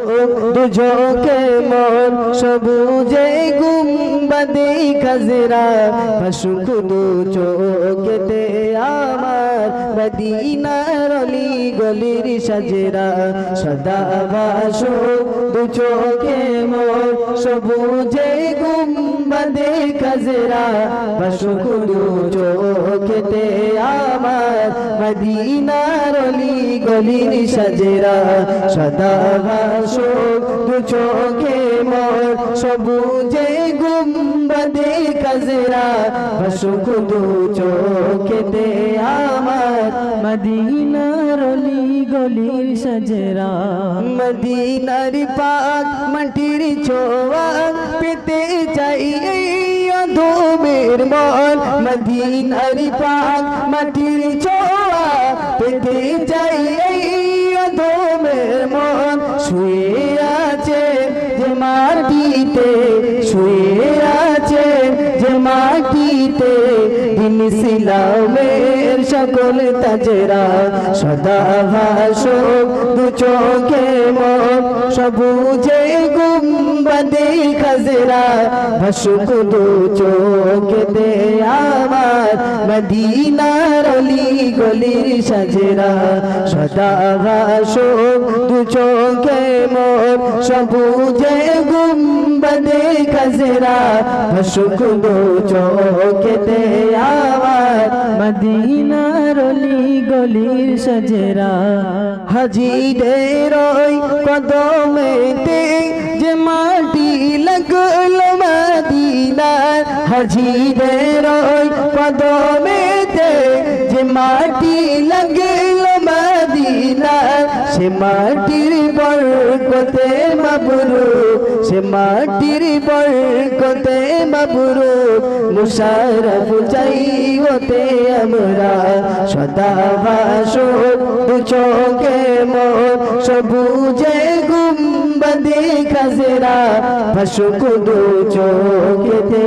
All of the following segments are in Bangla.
দুজকে মন সবুজে গুম্বাদে খাজরা ভাসুক দু চোখেতে আমার মদিনার অলি গলির সাজরা সদা ভাসুক দু চোখে মন সবুজে গুম্বাদে খাজরা ভাসুক দু চোখেতে আমার মদিনার অলি গলির সাজরা সদা ভাসুক দু চোখে মোর সবুজে গুম্বাদে খাজরা ভাসুক দু চোখেতে আমার মদিনার অলি গলির সাজরা মদিনার পাক মাটির ছোঁয়া পেতে চাই অধমের মন মদিনার পাক মাটির ছোঁয়া পেতে চাই অধমের মন শুয়ে আছে যে মাটিতে শুয়ে আছে যে মাটিতে দিন ইসলামের সকল তাজরা সদা ভাসুক দু চোখে মোর সবুজে গুম্বাদে খাজরা ভাসুক দু চোখেতে আমার মদিনার অলি গলির সাজরা সদা ভাসুক দু চোখে মোর সবুজে গুম্বাদে খাজরা ভাসুক দু চোখেতে আমার মদিনার অলি গলির সাজরা হাজিদের ওই কদমেতে যে মাটি লাগলো মদিনার হাজিদের ওই কদমেতে যে মাটি লাগলো মদিনার সে মাটির বরকতে মাবরুক সে মাটির বরকতে মাবরুক মুশারফ চাই হতে আমরা সদা ভাসুক দু চোখে মোর সবুজে গুম্বাদে খাজরা ভাসুক দু চোখেতে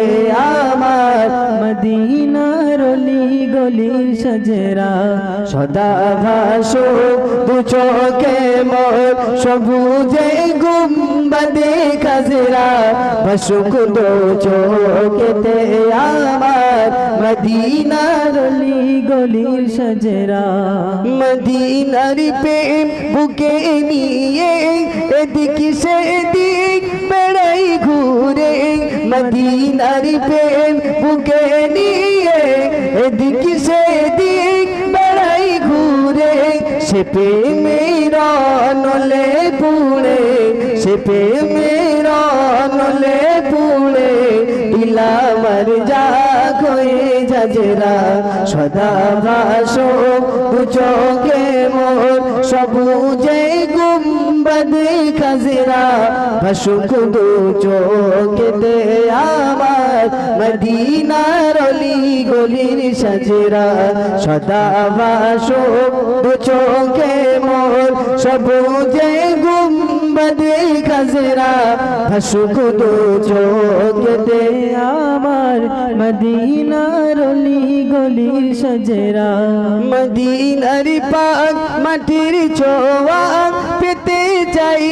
আমার মদিনার অলি গলির সাজরা সদা ভাসুক দু চোখে মোর সবুজে গুম্বাদে খাজরা ভাসুক দু চোখেতে আমার মদিনার অলি গলির সাজরা মদিনার প্রেম বুকে নিয়ে এদিক সেদিক বেড়াই ঘুরে মদিনার প্রেম বুকে নিয়ে এদিক সেদিক বেড়াই ঘুরে সে প্রেমের নলে পুড়ে সে প্রেমের নলে পুড়ে দিলামার যা হয়ে যাজরা সদা ভাসুক দু চোখে মোর সবুজে গুম্বাদে খাজরা ভাসুক দু চোখেতে আমার মদিনার অলি গলির সাজরা সদা ভাসুক দু চোখে মোর সবুজে গুম্বাদে খাজরা ভাসুক দু চোখেতে আমার মদিনার অলি গলির সাজরা মদিনার পাক মাটির ছোঁয়া পেতে চাই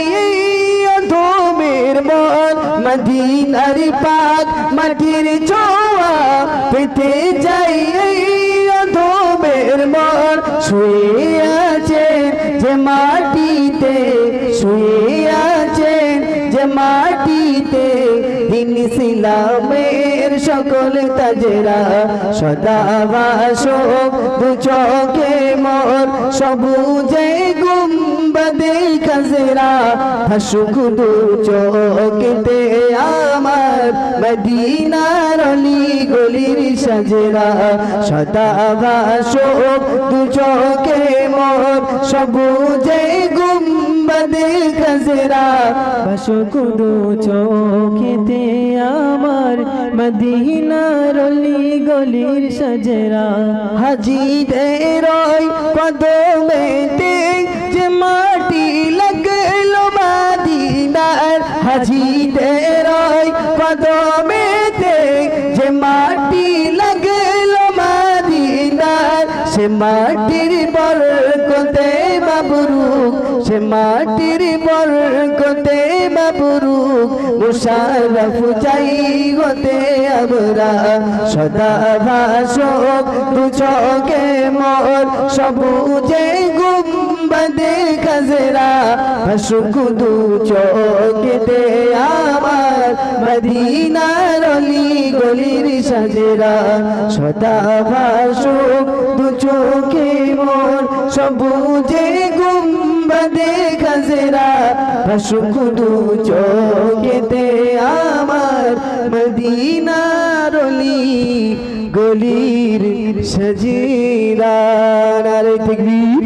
অধমের মন মদিনার পাক মাটির ছোঁয়া পেতে চাই অধমের মন শুয়ে আছে যে মাটিতে শুয়ে আছে যে মাটিতে দিন ইসলামের সকল তাজরা সদা ভাসুক দু চোখে মোর সবুজে গুম্বাদে খাজরা ভাসুক দু চোখেতে আমার মদিনার অলি গলির সাজরা সদা ভাসুক দু চোখে মোর সবুজে গুম্বাদে খাজরা ভাসুক দু চোখেতে আমার মদিনার অলি গলির সাজরা হাজিদের ওই কদমেতে যে মাটি লাগলো মদিনার হাজিদের ওই কদমেতে যে মাটি লাগলো মদিনার সে মাটির বরকতে মাবরুক সে মাটির বরকতে মাবরুক মুশাররফ চাই হতে আমরা সদা ভাসক দু চোখে মোর সবুজে গুম্বদে খাজরা ভাসুক দু চোখেতে আমার মদিনার অলি গলির সাজেরা সদা ভাসুক দু চোখে মোর সবুজে গুম্বদে খাজরা ভাসুক দু চোখেতে আমার মদিনার অলি গলির সাজেরা। নারে তাকবীর,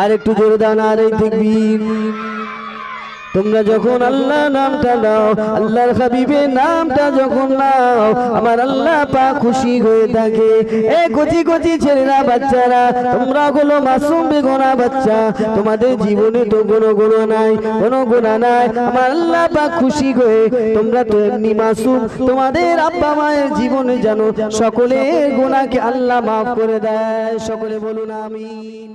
আর একটু জোরে দাও নারে তাকবীর। তোমরা যখন আল্লাহ নামটা নাও, আল্লাহর হাবিবের নামটা যখন নাও, আমার আল্লাহ পাক খুশি হয়ে থাকে। এ কচি কচি ছেলেরা বাচ্চারা, তোমরা হলো মাসুম বেগুনা বাচ্চা, তোমাদের জীবনে তো কোনো গুনাহ নাই, কোনো গুনাহ নাই। আমার আল্লাহ পাক খুশি হয়ে, তোমরা তো এমনি মাসুম, তোমাদের আব্বা মায়ের জীবনে যেন সকলের গুনাহকে আল্লাহ মাফ করে দেয়। সকলে বলুন আমিন।